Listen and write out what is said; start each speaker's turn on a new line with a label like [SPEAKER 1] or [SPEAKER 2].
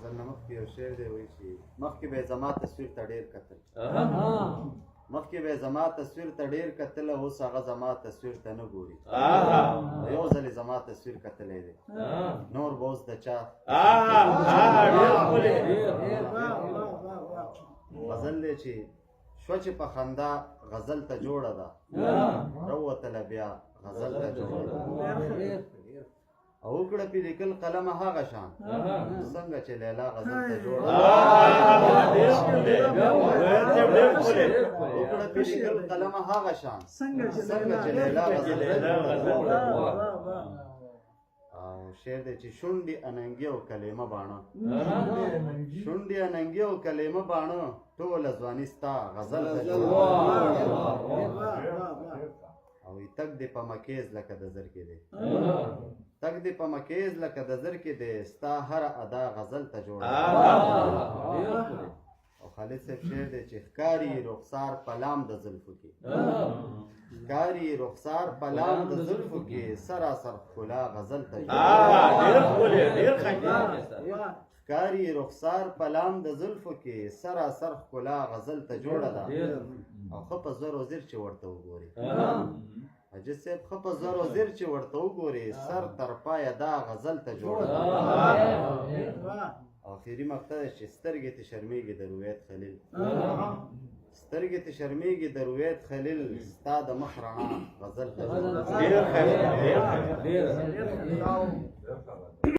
[SPEAKER 1] غزل نه مخکې یو شعر دی وایي چې مخکې به یې زما تصویر ته ډېر کتل مخکې به یې زما تصویر ته ډېر کتل اوس هغه زما تصویر ته نه ګوري یو ځل یې زما تصویر کتلی دی نور به اوس د چا غزل دی چې شوه چې په خندا غزل ته جوړه ده راووتله بیا غزل ته جوړه ده او وکړه پې لیکل قلم هغه شان څنګه چې لیلا غزل ته جوړه وکړه پې لیکل قلم هغه شان څنګه چې لیلا غزل ته جوړه او شعر دی چې شونډې اننګي او کلمه باڼه شونډې اننګي او کلمه باڼه ټوله ځواني ستا غزل ته جوړه او تک دې په مکیز لکه د زر کې دی تک دې په مکیز لکه د زر کې دی ستا هر ادا غزل ته جوړه او خالد صاحب شعر دی چې ښکاري رخسار په لام د زلفو کې ښکاري رخسار په لام د زلفو کې سراسر ښکلا غزل ته ښکاري رخسار په لام د زلفو کې سراسر ښکلا غزل ته جوړه ده او ښه په زر و زر چې ورته وګوري حاجي صاحب ښه په زر و زر چې ورته وګوري سر تر پایه دا غزل ته جوړه ده آخري مقطع دی چې سترګې ته شرمېږي د رویت خلیل سترګې ته شرمېږي د رویت خلیل ستا د مخ رڼا غزل ته جوړه ده